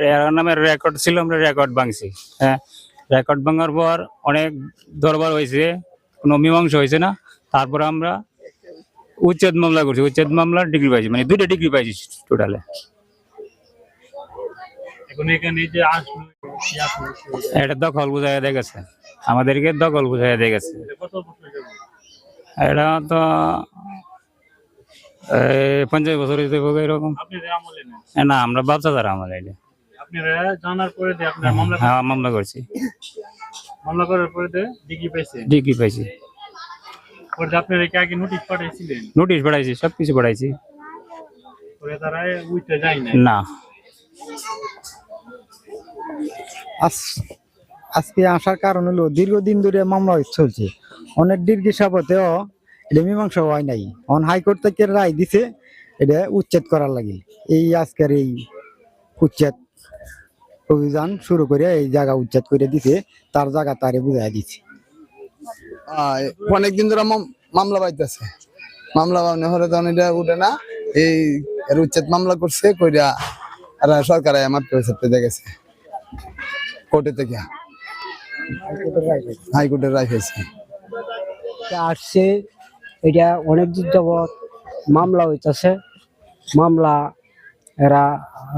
এর নামে রেকর্ড ছিল, আমরা রেকর্ড ভাঙছি। হ্যাঁ, রেকর্ড ভাঙার পর অনেক দরবার হয়েছে, কোনো মীমাংসা হয়েছে না। তারপর আমরা উচ্ছেদ মামলা করছি, উচ্ছেদ মামলার ডিগ্রি পাইছি, মানে 2টা ডিগ্রি পাইছি টোটালে। এটা দখল বুঝাই দিয়ে গেছে, আমাদেরকে দখল বুঝাই দিয়ে গেছে। এটা তো 50 বছর হইতে হবে এরকম। না, আমরা বাচ্চা দ্বারা আমল এটা। হ্যাঁ, মামলা করছি। মামলা করার পরে ডিগ্রি পাইছি। আপনারা কি আগে নোটিশ পাঠাইছিলেন? নোটিশ পাঠাইছি, সবকিছু পাঠাইছি। তারা উঠতে যায় না। আজকে আসার কারণ হলো দীর্ঘদিন ধরে মামলা চলছে, অনেক ডিগ্রি সাপতেও এটা মীমাংসা হয় নাই। হাইকোর্ট থেকে রায় দিছে এটা উচ্ছেদ করার লাগে। এই আজকের এই উচ্ছেদ অভিযান শুরু করে এই জায়গা উচ্ছেদ করে দিছে, তার জায়গা তারে বুঝাই দিচ্ছে। অনেকদিন ধরে মামলা পাইতেছে, মামলা পাওয়া হলে তখন এটা উঠে না। এই উচ্ছেদ মামলা করছে কইরা আর সরকার আমার পেতে গেছে কোর্টে থেকে, হাইকোর্টের রায় হয়েছে। আসছে এটা অনেকদিন যাবৎ মামলা হইতেছে, মামলা এরা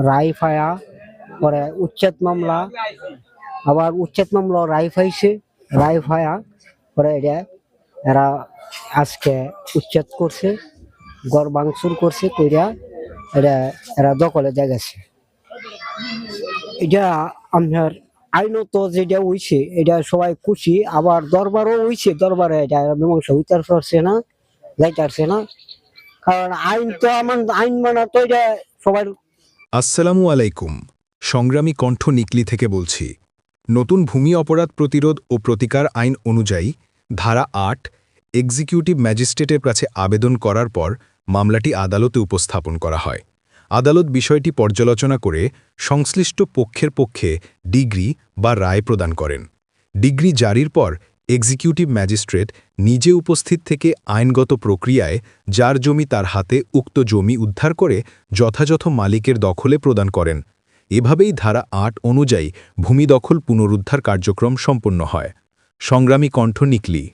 রায় ফায়া পরে উচ্ছেদ মামলা, আবার উচ্ছেদ মামলা রায় ফাইছে, রায় ফায়া পরে এটা এরা আজকে উচ্ছেদ করছে, গড় ভাঙচুর করছে, কইরা এটা এরা দখলে জায়গাছে। এটা আপনার আইনত যেটা হইছে এটা সবাই খুশি, আবার দরবারও হইছে, দরবারে এটা মীমাংসা হইতে পারছে না, যাইতে না, কারণ আইন তো আইন মানা তো এটা সবাই। আসসালামু আলাইকুম, সংগ্রামী কণ্ঠ নিকলি থেকে বলছি। নতুন ভূমি অপরাধ প্রতিরোধ ও প্রতিকার আইন অনুযায়ী ধারা 8 এক্সিকিউটিভ ম্যাজিস্ট্রেটের কাছে আবেদন করার পর মামলাটি আদালতে উপস্থাপন করা হয়। আদালত বিষয়টি পর্যালোচনা করে সংশ্লিষ্ট পক্ষের পক্ষে ডিগ্রি বা রায় প্রদান করেন। ডিগ্রি জারির পর এক্সিকিউটিভ ম্যাজিস্ট্রেট নিজে উপস্থিত থেকে আইনগত প্রক্রিয়ায় যার জমি তার হাতে উক্ত জমি উদ্ধার করে যথাযথ মালিকের দখলে প্রদান করেন। এভাবেই ধারা 8 অনুযায়ী ভূমি দখল পুনরুদ্ধার কার্যক্রম সম্পন্ন হয়। সংগ্রামী কণ্ঠ নিকলি।